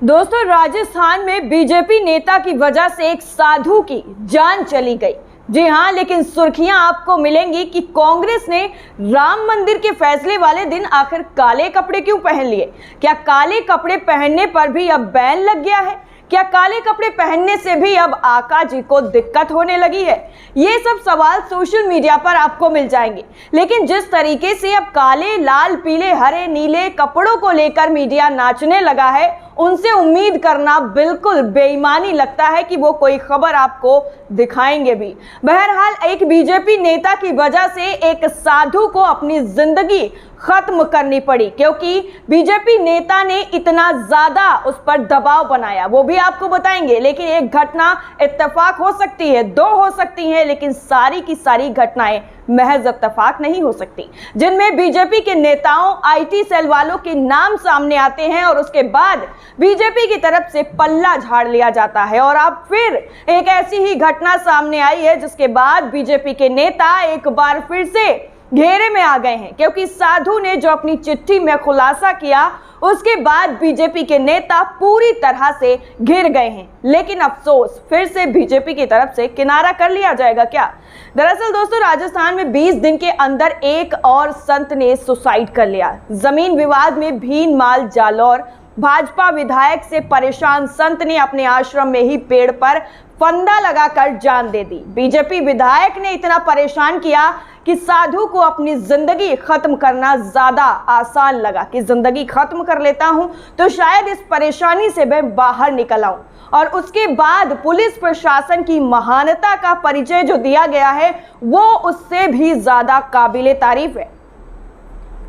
दोस्तों, राजस्थान में बीजेपी नेता की वजह से एक साधु की जान चली गई। जी हां, लेकिन सुर्खियां आपको मिलेंगी कि कांग्रेस ने राम मंदिर के फैसले वाले दिन आखिर काले कपड़े क्यों पहन लिए। क्या काले कपड़े पहनने पर भी अब बैन लग गया है? क्या काले कपड़े पहनने से भी अब आका जी को दिक्कत होने लगी है? ये सब सवाल सोशल मीडिया पर आपको मिल जाएंगे। लेकिन जिस तरीके से अब काले, लाल, पीले, हरे, नीले कपड़ों को लेकर मीडिया नाचने लगा है, उनसे उम्मीद करना बिल्कुल बेईमानी लगता है कि वो कोई खबर आपको दिखाएंगे भी। बहरहाल, एक बीजेपी नेता की वजह से एक साधु को अपनी जिंदगी खत्म करनी पड़ी, क्योंकि बीजेपी नेता ने इतना ज्यादा उस पर दबाव बनाया, वो भी आपको बताएंगे। लेकिन एक घटना इत्तेफाक हो सकती है, दो हो सकती है, लेकिन सारी की सारी घटनाएं महज इत्तेफाक नहीं हो सकती, जिनमें बीजेपी के नेताओं, आईटी सेल वालों के नाम सामने आते हैं और उसके बाद बीजेपी की तरफ से पल्ला झाड़ लिया जाता है। और अब फिर एक ऐसी ही घटना सामने आई है जिसके बाद बीजेपी के नेता एक बार फिर से घेरे में आ गए हैं, क्योंकि साधु ने जो अपनी चिट्ठी में खुलासा किया, उसके बाद बीजेपी के नेता पूरी तरह से घिर गए हैं। लेकिन अफसोस, फिर से बीजेपी की तरफ से किनारा कर लिया जाएगा क्या? दरअसल दोस्तों, राजस्थान में 20 दिन के अंदर एक और संत ने सुसाइड कर लिया। जमीन विवाद में भीनमाल जालौर भाजपा विधायक से परेशान संत ने अपने आश्रम में ही पेड़ पर फंदा लगाकर जान दे दी। बीजेपी विधायक ने इतना परेशान किया कि साधु को अपनी जिंदगी खत्म करना ज्यादा आसान लगा कि जिंदगी खत्म कर लेता हूं तो शायद इस परेशानी से मैं बाहर निकल आऊं। और उसके बाद पुलिस प्रशासन की महानता का परिचय जो दिया गया है, वो उससे भी ज्यादा काबिले तारीफ है।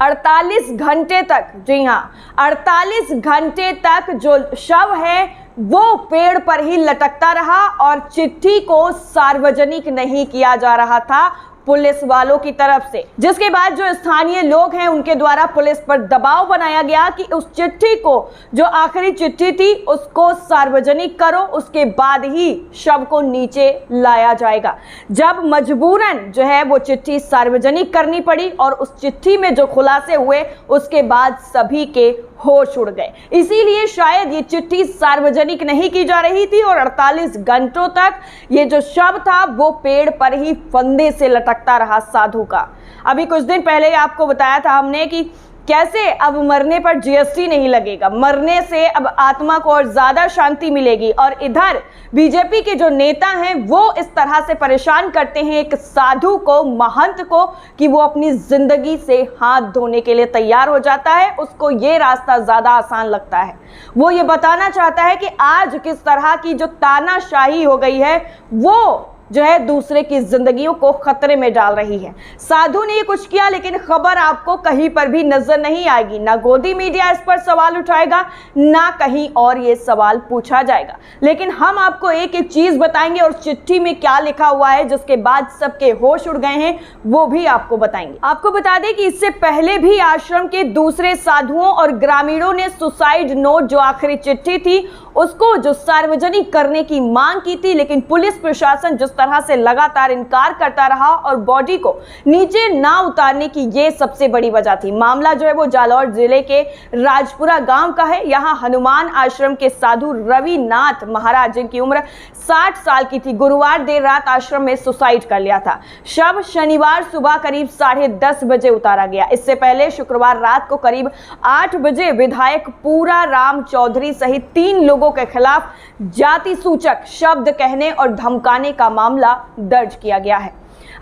48 घंटे तक, जी हां, 48 घंटे तक जो शव है वो पेड़ पर ही लटकता रहा और चिट्ठी को सार्वजनिक नहीं किया जा रहा था पुलिस वालों की तरफ से, जिसके बाद जो स्थानीय लोग हैं उनके द्वारा पुलिस पर दबाव बनाया गया कि उस चिट्ठी को, जो आखिरी चिट्ठी थी, उसको सार्वजनिक करो, उसके बाद ही शव को नीचे लाया जाएगा। जब मजबूरन जो है वो चिट्ठी सार्वजनिक करनी पड़ी और उस चिट्ठी में जो खुलासे हुए, उसके बाद सभी के होश उड़ गए। इसीलिए शायद ये चिट्ठी सार्वजनिक नहीं की जा रही थी और 48 घंटों तक ये जो शव था वो पेड़ पर ही फंदे से लटकता रहा साधु का। अभी कुछ दिन पहले आपको बताया था हमने कि कैसे अब मरने पर जीएसटी नहीं लगेगा, मरने से अब आत्मा को और ज्यादा शांति मिलेगी। और इधर बीजेपी के जो नेता हैं वो इस तरह से परेशान करते हैं एक साधु को, महंत को, कि वो अपनी जिंदगी से हाथ धोने के लिए तैयार हो जाता है। उसको ये रास्ता ज्यादा आसान लगता है। वो ये बताना चाहता है कि आज किस तरह की जो तानाशाही हो गई है वो जो है दूसरे की जिंदगियों को खतरे में डाल रही है। साधु ने ये कुछ किया, लेकिन खबर आपको कहीं पर भी नजर नहीं आएगी। ना गोदी मीडिया इस पर सवाल उठाएगा, ना कहीं और ये सवाल पूछा जाएगा। लेकिन हम आपको एक एक चीज बताएंगे और चिट्ठी में क्या लिखा हुआ है जिसके बाद सबके होश उड़ गए हैं, वो भी आपको बताएंगे। आपको बता दें कि इससे पहले भी आश्रम के दूसरे साधुओं और ग्रामीणों ने सुसाइड नोट, जो आखिरी चिट्ठी थी, उसको जो सार्वजनिक करने की मांग की थी, लेकिन पुलिस प्रशासन जिस तरह से लगातार इनकार करता रहा और बॉडी को नीचे ना उतारने की ये सबसे बड़ी वजह थी। मामला जो है वो जालौर जिले के राजपुरा गांव का है। यहाँ हनुमान आश्रम के साधु रविनाथ महाराज, जिनकी उम्र 60 साल की थी, गुरुवार देर रात आश्रम में सुसाइड कर लिया था। शव शनिवार सुबह करीब 10:30 बजे उतारा गया। इससे पहले शुक्रवार रात को करीब 8 बजे विधायक पूरा राम चौधरी सहित 3 लोगों के खिलाफ जाति सूचक शब्द कहने और धमकाने का मामला दर्ज किया गया है।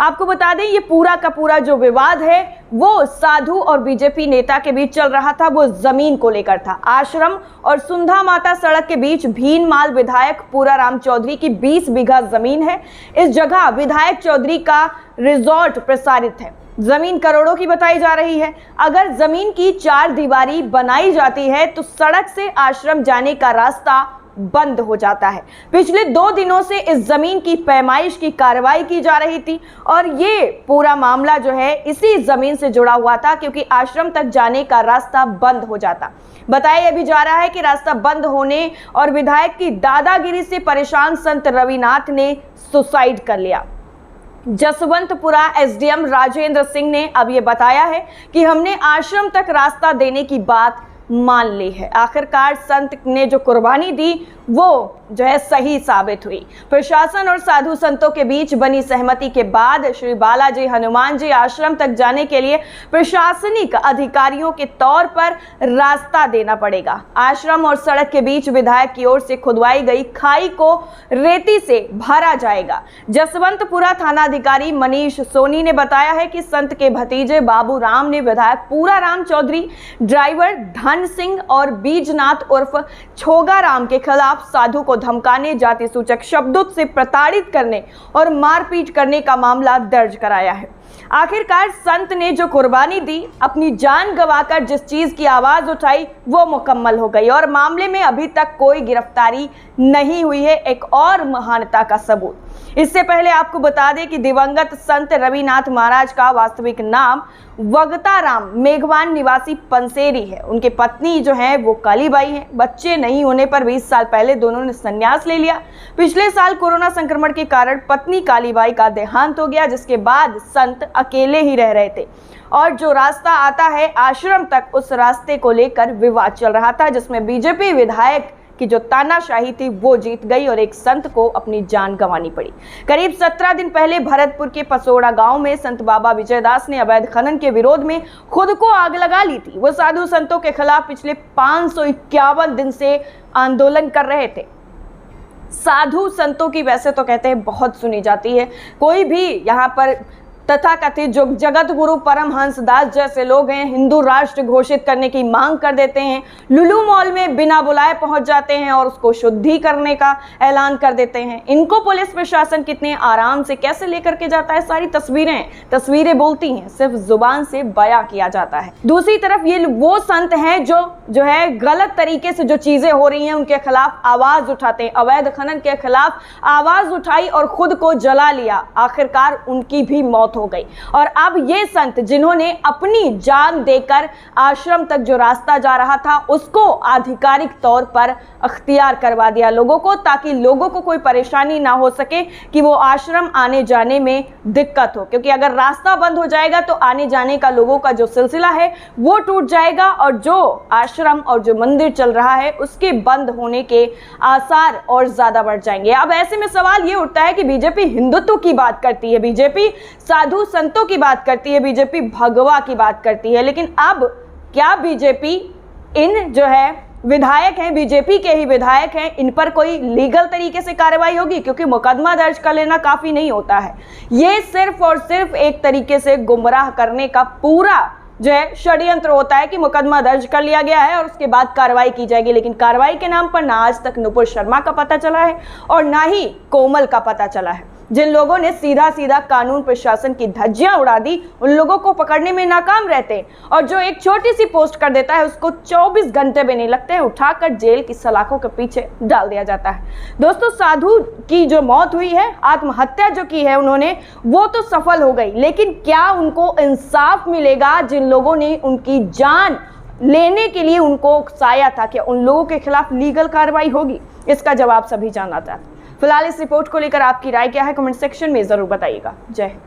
आपको बता दें, ये पूरा का पूरा जो विवाद है वो साधु और बीजेपी नेता के बीच चल रहा था, वो जमीन को लेकर था। आश्रम और सुंधा माता सड़क के बीच भीनमाल विधायक पूरा राम चौधरी की 20 बीघा जमीन है। इस जगह विधायक चौधरी का रिजॉर्ट प्रसारित है। जमीन करोड़ों की बताई जा रही है। अगर जमीन की 4 दीवारी बनाई जाती है तो सड़क से आश्रम जाने का रास्ता बंद हो जाता है। पिछले 2 दिनों से इस जमीन की पैमाइश की कार्रवाई की जा रही थी और ये पूरा मामला जो है इसी जमीन से जुड़ा हुआ था, क्योंकि आश्रम तक जाने का रास्ता बंद हो जाता। बताया भी जा रहा है कि रास्ता बंद होने और विधायक की दादागिरी से परेशान संत रविनाथ ने सुसाइड कर लिया। जसवंतपुरा एसडीएम राजेंद्र सिंह ने अब ये बताया है कि हमने आश्रम तक रास्ता देने की बात मान ली है। आखिरकार संत ने जो कुर्बानी दी वो जो है सही साबित हुई। प्रशासन और साधु संतों के बीच बनी सहमति के बाद श्री बालाजी हनुमान जी आश्रम तक जाने के लिए प्रशासनिक अधिकारियों के तौर पर रास्ता देना पड़ेगा। आश्रम और सड़क के बीच विधायक की ओर से खुदवाई गई खाई को रेती से भरा जाएगा। जसवंतपुरा थानाधिकारी मनीष सोनी ने बताया है कि संत के भतीजे बाबू राम ने विधायक पूरा राम चौधरी, ड्राइवर धन सिंह और बीजनाथ उर्फ छोगा राम के खिलाफ साधु को धमकाने, जाति सूचक शब्दों से प्रताड़ित करने और मारपीट करने का मामला दर्ज कराया है। आखिरकार संत ने जो कुर्बानी दी, अपनी जान गंवाकर जिस चीज की आवाज उठाई वो मुकम्मल हो गई और मामले में अभी तक कोई गिरफ्तारी नहीं हुई है। एक और महानता का सबूत। इससे पहले आपको बता दें कि दिवंगत संत रविनाथ महाराज का वास्तविक नाम वगताराम मेघवान निवासी पंसेरी है। उनकी पत्नी जो है वो कालीबाई है। बच्चे नहीं होने पर 20 साल पहले दोनों ने संन्यास ले लिया। पिछले साल कोरोना संक्रमण के कारण पत्नी कालीबाई का देहांत हो गया, जिसके बाद संत अकेले ही रह रहे थे और जो रास्ता आता है आश्रम तक, उस रास्ते को लेकर विवाद चल रहा था, जिसमें बीजेपी विधायक की जो तानाशाही थी वो जीत गई और एक संत को अपनी जान गंवानी पड़ी। करीब 17 दिन पहले भरतपुर के पसोड़ा गांव में संत बाबा विजयदास ने अवैध खनन के विरोध में खुद को आग लगा ली थी। वो साधु संतों के खिलाफ पिछले 551 दिन से आंदोलन कर रहे थे। साधु संतों की वैसे तो कहते हैं बहुत सुनी जाती है, कोई भी यहाँ पर तथाकथित जो जगत गुरु परमहंस दास जैसे लोग हैं हिंदू राष्ट्र घोषित करने की मांग कर देते हैं, लुलु मॉल में बिना बुलाए पहुंच जाते हैं और उसको शुद्धि करने का ऐलान कर देते हैं। इनको पुलिस प्रशासन कितने आराम से कैसे लेकर के जाता है, सारी तस्वीरें बोलती हैं, सिर्फ जुबान से बयां किया जाता है। दूसरी तरफ ये वो संत हैं जो है गलत तरीके से जो चीजें हो रही हैं उनके खिलाफ आवाज उठाते हैं। अवैध खनन के खिलाफ आवाज उठाई और खुद को जला लिया, आखिरकार उनकी भी मौत हो गई। और अब ये संत जिन्होंने अपनी जान देकर आश्रम तक जो रास्ता जा रहा था उसको आधिकारिक तौर पर अख्तियार करवा दिया लोगों को, ताकि लोगों को कोई परेशानी ना हो सके कि वो आश्रम आने जाने में दिक्कत हो, क्योंकि अगर रास्ता बंद हो जाएगा तो आने जाने का लोगों का जो सिलसिला है वो टूट जाएगा और जो आश्रम और जो मंदिर चल रहा है उसके बंद होने के आसार और ज्यादा बढ़ जाएंगे। अब ऐसे में सवाल ये उठता है कि बीजेपी हिंदुत्व की बात करती है, बीजेपी साधु संतों की बात करती है, बीजेपी भगवा की बात करती है, लेकिन अब क्या बीजेपी इन जो है विधायक हैं, बीजेपी के ही विधायक हैं, इन पर कोई लीगल तरीके से कार्रवाई होगी? क्योंकि मुकदमा दर्ज कर लेना काफी नहीं होता है, ये सिर्फ और सिर्फ एक तरीके से गुमराह करने का पूरा जो है षड्यंत्र होता है कि मुकदमा दर्ज कर लिया गया है और उसके बाद कार्रवाई की जाएगी, लेकिन कार्रवाई के नाम पर ना आज तक नुपुर शर्मा का पता चला है और ना ही कोमल का पता चला है। जिन लोगों ने सीधा सीधा कानून प्रशासन की धज्जियां उड़ा दी उन लोगों को पकड़ने में नाकाम रहते हैं, और जो एक छोटी सी पोस्ट कर देता है उसको 24 घंटे भी नहीं लगते हैं, उठाकर जेल की सलाखों के पीछे डाल दिया जाता है। दोस्तों, साधु की जो मौत हुई है, आत्महत्या जो की है उन्होंने, वो तो सफल हो गई, लेकिन क्या उनको इंसाफ मिलेगा? जिन लोगों ने उनकी जान लेने के लिए उनको उकसाया था, क्या उन लोगों के खिलाफ लीगल कार्रवाई होगी? इसका जवाब सभी जानना चाहते हैं। फिलहाल इस रिपोर्ट को लेकर आपकी राय क्या है, कमेंट सेक्शन में जरूर बताइएगा। जय हिंद।